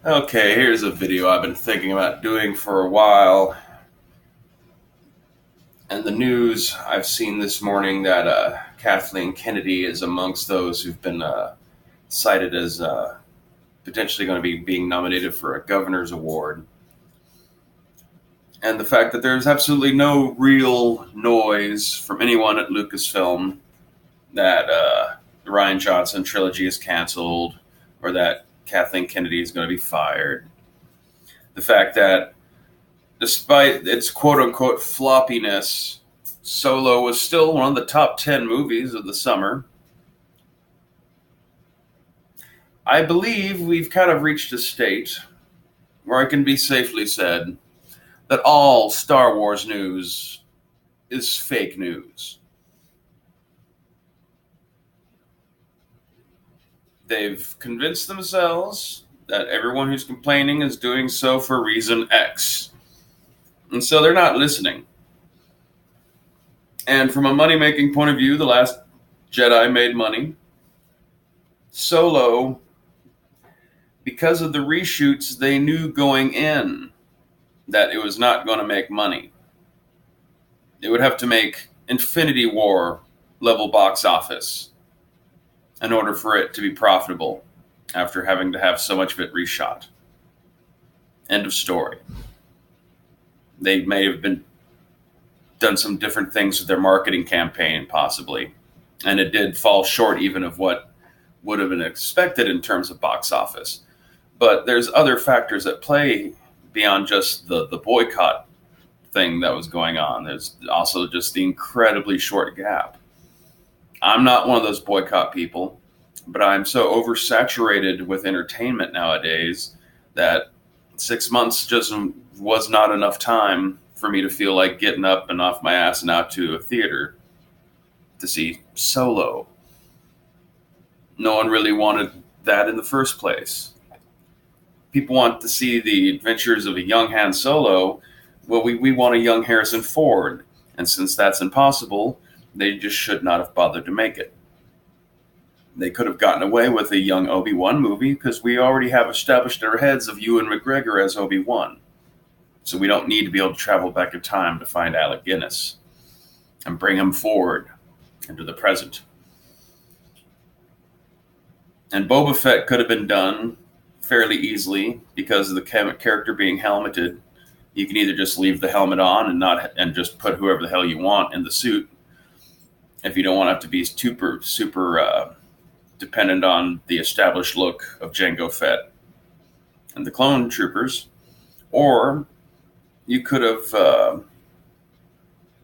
Okay, here's a video I've been thinking about doing for a while. And the news I've seen this morning that Kathleen Kennedy is amongst those who've been cited as potentially going to be being nominated for a governor's award. And the fact that there's absolutely no real noise from anyone at Lucasfilm that the Ryan Johnson trilogy is canceled or that Kathleen Kennedy is going to be fired. The fact that despite its quote unquote floppiness, Solo was still one of the top 10 movies of the summer. I believe we've kind of reached a state where it can be safely said that all Star Wars news is fake news. They've convinced themselves that everyone who's complaining is doing so for reason X. And so they're not listening. And from a money making point of view, The Last Jedi made money. Solo, because of the reshoots, they knew going in that it was not going to make money. It would have to make Infinity War level box office in order for it to be profitable after having to have so much of it reshot. End of story. They may have been done some different things with their marketing campaign, possibly, and it did fall short even of what would have been expected in terms of box office. But there's other factors at play beyond just the boycott thing that was going on. There's also just the incredibly short gap. I'm not one of those boycott people, but I'm so oversaturated with entertainment nowadays that 6 months just was not enough time for me to feel like getting up and off my ass and out to a theater to see Solo. No one really wanted that in the first place. People want to see the adventures of a young Han Solo. Well, we want a young Harrison Ford. And since that's impossible, they just should not have bothered to make it. They could have gotten away with a young Obi-Wan movie because we already have established in our heads of Ewan McGregor as Obi-Wan. So we don't need to be able to travel back in time to find Alec Guinness and bring him forward into the present. And Boba Fett could have been done fairly easily because of the character being helmeted. You can either just leave the helmet on and just put whoever the hell you want in the suit if you don't want to have to be super dependent on the established look of Jango Fett and the clone troopers. Or you could have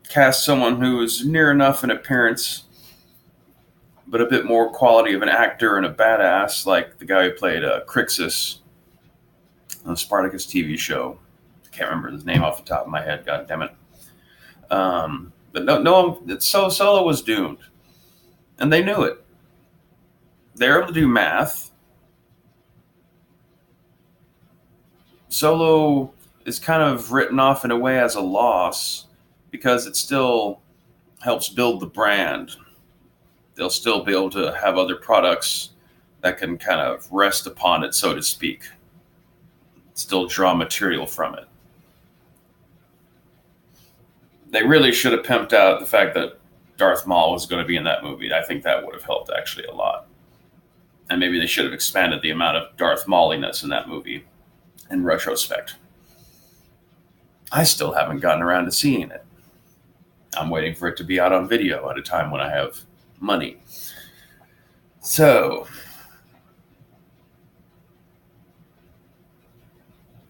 cast someone who is near enough in appearance but a bit more quality of an actor and a badass, like the guy who played Crixus on the Spartacus TV show. I can't remember his name off the top of my head. God damn it! But Solo was doomed, and they knew it. They're able to do math. Solo is kind of written off in a way as a loss because it still helps build the brand. They'll still be able to have other products that can kind of rest upon it, so to speak. Still draw material from it. They really should have pimped out the fact that Darth Maul was going to be in that movie. I think that would have helped actually a lot. And maybe they should have expanded the amount of Darth Mauliness in that movie in retrospect. I still haven't gotten around to seeing it. I'm waiting for it to be out on video at a time when I have money. So,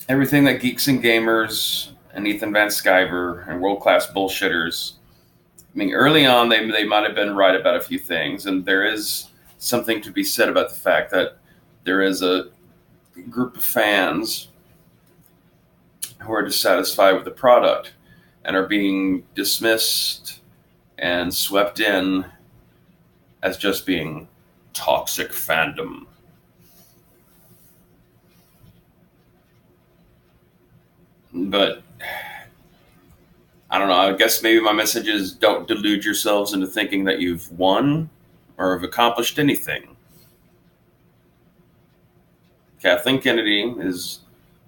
everything that geeks and gamers and Ethan Van Sciver and world-class bullshitters, I mean, early on they might have been right about a few things, and there is something to be said about the fact that there is a group of fans who are dissatisfied with the product and are being dismissed and swept in as just being toxic fandom. But I don't know. I guess maybe my message is don't delude yourselves into thinking that you've won or have accomplished anything. Kathleen Kennedy is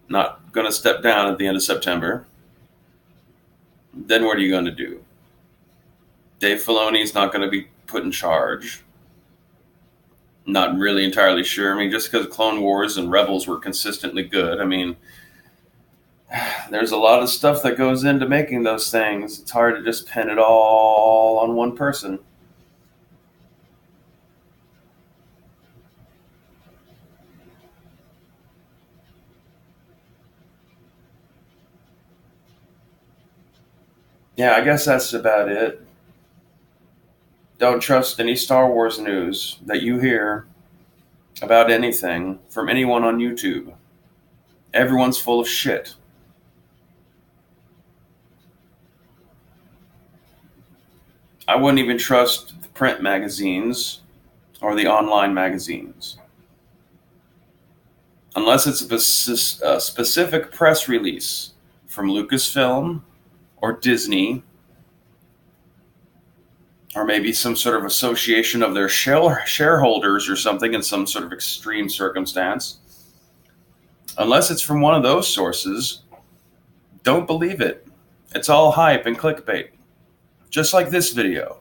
not going to step down at the end of September. Then what are you going to do? Dave Filoni's not going to be put in charge. Not really entirely sure. I mean, just because Clone Wars and Rebels were consistently good, I mean, there's a lot of stuff that goes into making those things. It's hard to just pin it all on one person. Yeah, I guess that's about it. Don't trust any Star Wars news that you hear about anything from anyone on YouTube. Everyone's full of shit. I wouldn't even trust the print magazines or the online magazines. Unless it's a specific press release from Lucasfilm or Disney, or maybe some sort of association of their shareholders or something in some sort of extreme circumstance. Unless it's from one of those sources, don't believe it. It's all hype and clickbait. Just like this video.